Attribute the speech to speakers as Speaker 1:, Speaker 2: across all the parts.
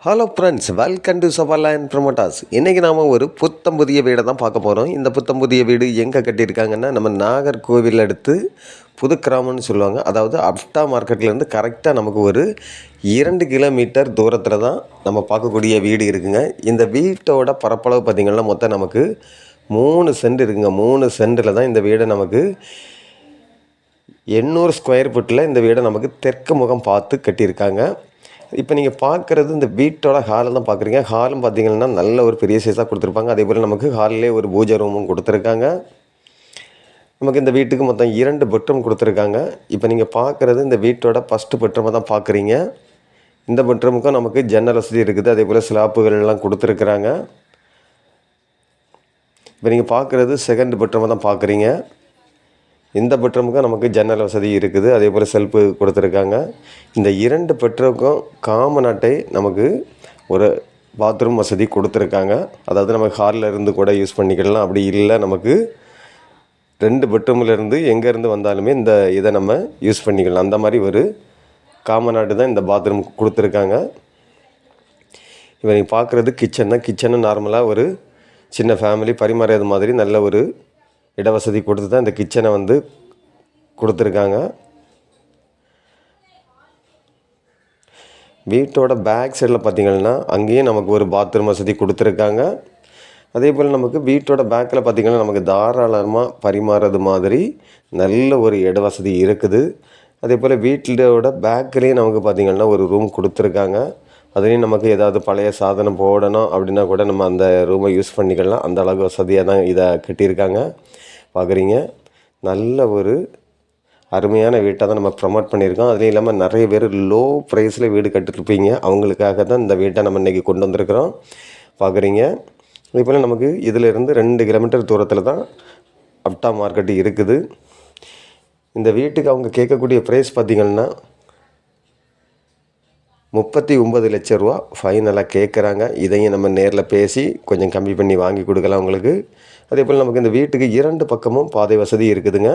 Speaker 1: Hello friends, welcome to Sabalayan promoters. இன்றைக்கி நாம் ஒரு புத்தம் புதிய வீடை தான் பார்க்க போகிறோம். இந்த புத்தம் புதிய வீடு எங்கே கட்டியிருக்காங்கன்னா, நம்ம நாகர்கோவில் அடுத்து புதுக்கிராமம்னு சொல்லுவாங்க. அதாவது அப்டா மார்க்கெட்லேருந்து கரெக்டாக நமக்கு ஒரு 2 கிலோமீட்டர் தூரத்தில் தான் நம்ம பார்க்கக்கூடிய வீடு இருக்குங்க. இந்த வீட்டோட பரப்பளவு பார்த்திங்கன்னா மொத்தம் நமக்கு 3 சென்ட் இருக்குங்க. 3 சென்டில் தான் இந்த வீடை நமக்கு 800 ஸ்கொயர் ஃபுட்டில் இந்த வீடை நமக்கு தெற்கு முகம் பார்த்து கட்டியிருக்காங்க. இப்போ நீங்கள் பார்க்குறது இந்த வீட்டோட ஹாலில் தான் பார்க்குறீங்க. ஹாலும் பார்த்திங்கன்னா நல்ல ஒரு பெரிய சைஸாக கொடுத்துருப்பாங்க. அதே போல் நமக்கு ஹாலிலே ஒரு பூஜை ரூமும் கொடுத்துருக்காங்க. நமக்கு இந்த வீட்டுக்கு மொத்தம் 2 பெட்ரூம் கொடுத்துருக்காங்க. இப்போ நீங்கள் பார்க்குறது இந்த வீட்டோட ஃபஸ்ட்டு பெட்ரூமை தான் பார்க்குறீங்க. இந்த பெட்ரூமுக்கும் நமக்கு ஜன்னல் வசதி இருக்குது. அதே போல் ஸ்லாப்புகள்லாம் கொடுத்துருக்குறாங்க. இப்போ நீங்கள் பார்க்குறது செகண்ட் பெட்ரூமை தான் பார்க்குறீங்க. இந்த பெட்ரூமுக்கும் நமக்கு ஜன்னல் வசதி இருக்குது. அதே போல் செல்ஃபு கொடுத்துருக்காங்க. இந்த 2 பெட்ரூமுக்கும் காமன் அட்டை நமக்கு ஒரு பாத்ரூம் வசதி கொடுத்துருக்காங்க. அதாவது நம்ம ஹாலில் இருந்து கூட யூஸ் பண்ணிக்கலாம். அப்படி இல்லை நமக்கு 2 பெட்ரூம்லேருந்து எங்கேருந்து வந்தாலுமே இந்த இதை நம்ம யூஸ் பண்ணிக்கலாம். அந்த மாதிரி ஒரு காமன் அட்டை தான் இந்த பாத்ரூம் கொடுத்துருக்காங்க. இப்போ நீங்கள் பார்க்குறது கிச்சன் தான். கிச்சனு நார்மலாக ஒரு சின்ன ஃபேமிலி பரிமாறியது மாதிரி நல்ல ஒரு இடவசதி கொடுத்து தான் இந்த கிச்சனை வந்து கொடுத்துருக்காங்க. வீட்டோட பேக் சைடில் பார்த்திங்கன்னா அங்கேயும் நமக்கு ஒரு பாத்ரூம் வசதி கொடுத்துருக்காங்க. அதே போல் நமக்கு வீட்டோட பேக்கில் பார்த்திங்கன்னா நமக்கு தாராளமாக பரிமாறது மாதிரி நல்ல ஒரு இட வசதி இருக்குது. அதே போல் வீட்டோட பேக்கிலையும் நமக்கு பார்த்திங்கன்னா ஒரு ரூம் கொடுத்துருக்காங்க. அதுலேயும் நமக்கு ஏதாவது பழைய சாதனம் போடணும் அப்படின்னா கூட நம்ம அந்த ரூமை யூஸ் பண்ணிக்கலாம். அந்த அளவுக்கு வசதியாக தான் இதை கட்டியிருக்காங்க. பார்க்குறீங்க, நல்ல ஒரு அருமையான வீட்டை தான் நம்ம ப்ரமோட் பண்ணியிருக்கோம். அதுலேயும் இல்லாமல் நிறைய பேர் லோ ப்ரைஸில் வீடு கட்டிருப்பீங்க. அவங்களுக்காக தான் இந்த வீட்டை நம்ம இன்றைக்கி கொண்டு வந்திருக்கிறோம். பார்க்குறீங்க, இப்போ நமக்கு இதிலிருந்து 2 கிலோமீட்டர் தூரத்தில் தான் அப்டா மார்க்கெட்டு இருக்குது. இந்த வீட்டுக்கு அவங்க கேட்கக்கூடிய ப்ரைஸ் பார்த்திங்கன்னா 39 லட்ச ரூபா ஃபைனலாக கேட்குறாங்க. இதையும் நம்ம நேரில் பேசி கொஞ்சம் கம்மி பண்ணி வாங்கி கொடுக்கலாம் உங்களுக்கு. அதே போல் நமக்கு இந்த வீட்டுக்கு 2 பக்கமும் பாதை வசதி இருக்குதுங்க.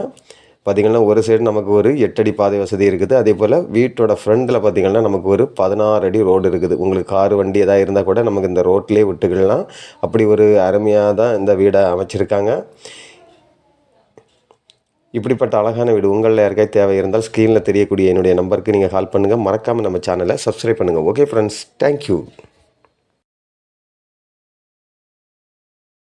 Speaker 1: பார்த்திங்கன்னா ஒரு சைடு நமக்கு ஒரு 8 அடி பாதை வசதி இருக்குது. அதே போல் வீட்டோட ஃப்ரண்டில் பார்த்திங்கன்னா நமக்கு ஒரு 16 அடி ரோடு இருக்குது. உங்களுக்கு கார் வண்டி எதாவது இருந்தால் கூட நமக்கு இந்த ரோட்லேயே விட்டுக்கலாம். அப்படி ஒரு அருமையாக தான் இந்த வீடை அமைச்சிருக்காங்க. இப்படிப்பட்ட அழகான வீடு உங்களில் யாருக்காவது தேவை இருந்தால் ஸ்க்ரீனில் தெரியக்கூடிய என்னுடைய நம்பருக்கு நீங்கள் கால் பண்ணுங்கள். மறக்காமல் நம்ம சேனலை சப்ஸ்கிரைப் பண்ணுங்கள். Okay friends, thank you.